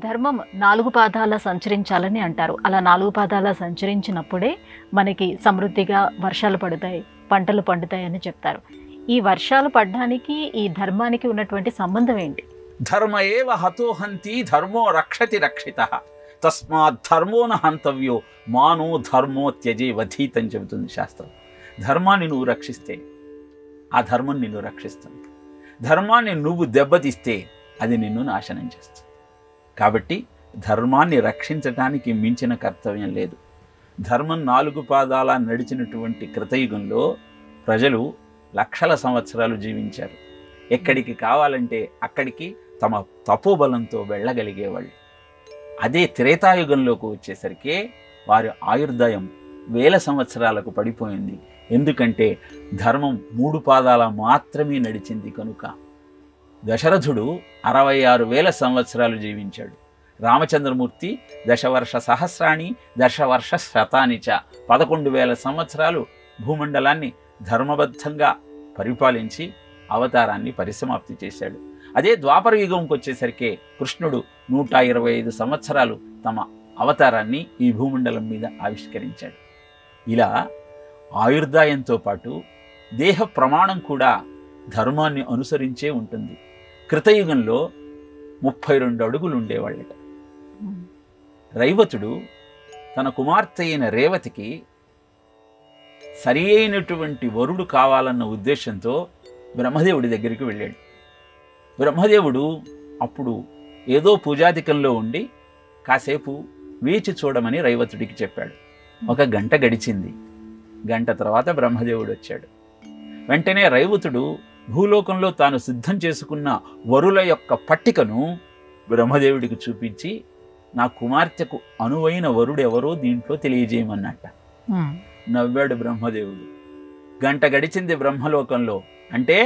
ధర్మం 4 పాదాల సంచరించాలని అంటారు. అలా 4 పాదాల సంచరించినప్పుడే మనకి సమృద్ధిగా వర్షాలు పడతాయి, పంటలు పండుతాయని చెప్తారు. ఈ వర్షాలు పడడానికి ఈ ధర్మానికి ఉన్నటువంటి సంబంధం ఏంటి? ధర్మ ఏవ హతోహంతి ధర్మో రక్షతి రక్షితః తస్మాత్ ధర్మో న హంతవ్యో మానో ధర్మో త్యజే వధీత్ అని చెబుతుంది శాస్త్రం. ధర్మాన్ని నువ్వు రక్షిస్తే ఆ ధర్మం నిన్ను రక్షిస్తుంది. ధర్మాన్ని నువ్వు దెబ్బతీస్తే అది నిన్ను నాశనం చేస్తుంది. కాబట్టి ధర్మాన్ని రక్షించటానికి మించిన కర్తవ్యం లేదు. ధర్మం 4 పాదాల నడిచినటువంటి కృతయుగంలో ప్రజలు లక్షల సంవత్సరాలు జీవించారు. ఎక్కడికి కావాలంటే అక్కడికి తమ తపోబలంతో వెళ్ళగలిగేవాళ్ళు. అదే త్రేతాయుగంలోకి వచ్చేసరికి వారి ఆయుర్దాయం 1000 సంవత్సరాలకు పడిపోయింది. ఎందుకంటే ధర్మం 3 పాదాల మాత్రమే నడిచింది కనుక. దశరథుడు 66,000 సంవత్సరాలు జీవించాడు. రామచంద్రమూర్తి దశవర్ష సహస్రాణి దశవర్ష శతానిచ 11,000 సంవత్సరాలు భూమండలాన్ని ధర్మబద్ధంగా పరిపాలించి అవతారాన్ని పరిసమాప్తి చేశాడు. అదే ద్వాపర యుగంకి వచ్చేసరికి కృష్ణుడు 125 సంవత్సరాలు తమ అవతారాన్ని ఈ భూమండలం మీద ఆవిష్కరించాడు. ఇలా ఆయుర్దాయంతో పాటు దేహ ప్రమాణం కూడా ధర్మాన్ని అనుసరించే ఉంటుంది. కృతయుగంలో 32 అడుగులు ఉండేవాళ్ళట. రైవతుడు తన కుమార్తె అయిన రేవతికి సరి అయినటువంటి వరుడు కావాలన్న ఉద్దేశంతో బ్రహ్మదేవుడి దగ్గరికి వెళ్ళాడు. బ్రహ్మదేవుడు అప్పుడు ఏదో పూజాధికంలో ఉండి కాసేపు వేచి చూడమని రైవతుడికి చెప్పాడు. 1 గంట గడిచింది. గంట తర్వాత బ్రహ్మదేవుడు వచ్చాడు. వెంటనే రైవతుడు భూలోకంలో తాను సిద్ధం చేసుకున్న వరుల యొక్క పట్టికను బ్రహ్మదేవుడికి చూపించి నా కుమార్తెకు అనువైన వరుడు ఎవరో దీంట్లో తెలియజేయమన్నట్ట. నవ్వాడు బ్రహ్మదేవుడు. గంట గడిచింది బ్రహ్మలోకంలో. అంటే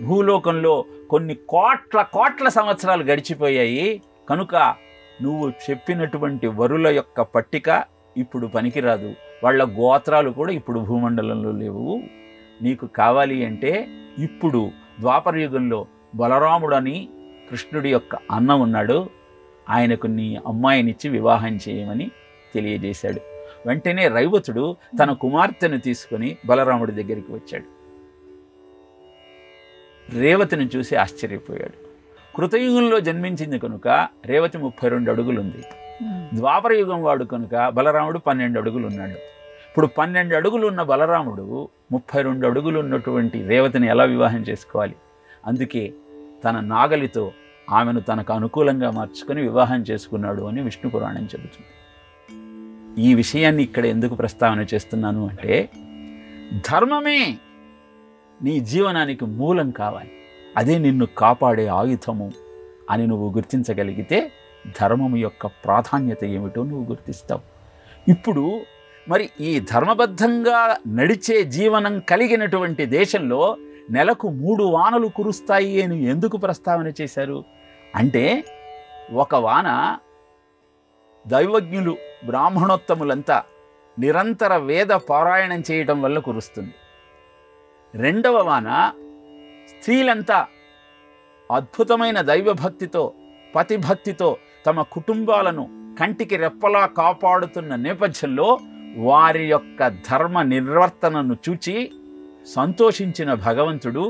భూలోకంలో కొన్ని కోట్ల సంవత్సరాలు గడిచిపోయాయి కనుక నువ్వు చెప్పినటువంటి వరుల యొక్క పట్టిక ఇప్పుడు పనికిరాదు. వాళ్ళ గోత్రాలు కూడా ఇప్పుడు భూమండలంలో లేవు. నీకు కావాలి అంటే ఇప్పుడు ద్వాపర యుగంలో బలరాముడని కృష్ణుడి యొక్క అన్న ఉన్నాడు, ఆయనకు నీ అమ్మాయినిచ్చి వివాహం చేయమని తెలియజేశాడు. వెంటనే రైవతుడు తన కుమార్తెను తీసుకుని బలరాముడి దగ్గరికి వచ్చాడు. రేవతిని చూసి ఆశ్చర్యపోయాడు. కృతయుగంలో జన్మించింది కనుక రేవతి 32 అడుగులుంది. ద్వాపర యుగం వాడు కనుక బలరాముడు 12 అడుగులు ఉన్నాడు. ఇప్పుడు 12 అడుగులు ఉన్న బలరాముడు 32 అడుగులు ఉన్నటువంటి రేవతిని ఎలా వివాహం చేసుకోవాలి? అందుకే తన నాగలితో ఆమెను తనకు అనుకూలంగా మార్చుకొని వివాహం చేసుకున్నాడు అని విష్ణు పురాణం చెబుతుంది. ఈ విషయాన్ని ఇక్కడ ఎందుకు ప్రస్తావన చేస్తున్నాను అంటే ధర్మమే నీ జీవనానికి మూలం కావాలి, అదే నిన్ను కాపాడే ఆయుధము అని నువ్వు గుర్తించగలిగితే ధర్మము యొక్క ప్రాధాన్యత ఏమిటో నువ్వు గుర్తిస్తావు. ఇప్పుడు మరి ఈ ధర్మబద్ధంగా నడిచే జీవనం కలిగినటువంటి దేశంలో నెలకు 3 వానలు కురుస్తాయి అని ఎందుకు ప్రస్తావన చేశారు అంటే, ఒక వాన దైవజ్ఞులు బ్రాహ్మణోత్తములంతా నిరంతర వేద పారాయణం చేయటం వల్ల కురుస్తుంది. 2వ వాన స్త్రీలంతా అద్భుతమైన దైవభక్తితో పతిభక్తితో తమ కుటుంబాలను కంటికి రెప్పలా కాపాడుతున్న నేపథ్యంలో వారి యొక్క ధర్మ నిర్వర్తనను చూచి సంతోషించిన భగవంతుడు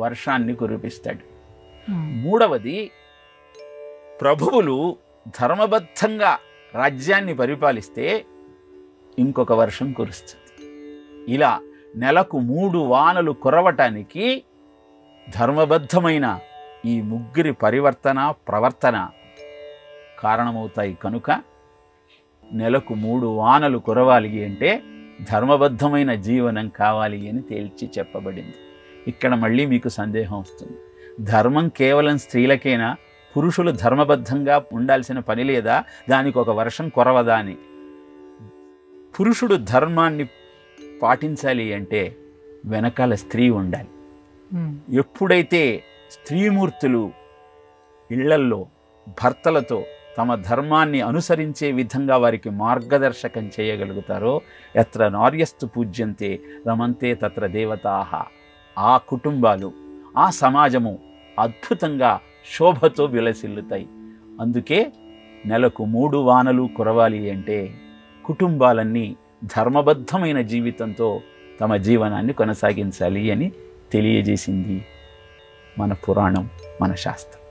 వర్షాన్ని కురిపిస్తాడు. 3వది ప్రభువులు ధర్మబద్ధంగా రాజ్యాన్ని పరిపాలిస్తే ఇంకొక వర్షం కురుస్తుంది. ఇలా నెలకు 3 వానలు కురవటానికి ధర్మబద్ధమైన ఈ ముగ్గురి పరివర్తన ప్రవర్తన కారణమవుతాయి. కనుక నెలకు 3 వానలు కురవాలి అంటే ధర్మబద్ధమైన జీవనం కావాలి అని తేల్చి చెప్పబడింది. ఇక్కడ మళ్ళీ మీకు సందేహం వస్తుంది, ధర్మం కేవలం స్త్రీలకేనా? పురుషులు ధర్మబద్ధంగా ఉండాల్సిన పని లేదా? దానికి ఒక వర్షం కురవదా అని. పురుషుడు ధర్మాన్ని పాటించాలి అంటే వెనకాల స్త్రీ ఉండాలి. ఎప్పుడైతే స్త్రీమూర్తులు ఇళ్లల్లో భర్తలతో తమ ధర్మాన్ని అనుసరించే విధంగా వారికి మార్గదర్శకం చేయగలుగుతారో, ఎత్ర నార్యస్తు పూజ్యంతే రమంతే తత్ర దేవతాః, ఆ కుటుంబాలు ఆ సమాజము అద్భుతంగా శోభతో విలసిల్లుతాయి. అందుకే నెలకు 3 వానలు కురవాలి అంటే కుటుంబాలన్నీ ధర్మబద్ధమైన జీవితంతో తమ జీవనాన్ని కొనసాగించాలి అని తెలియజేసింది మన పురాణం, మన శాస్త్రం.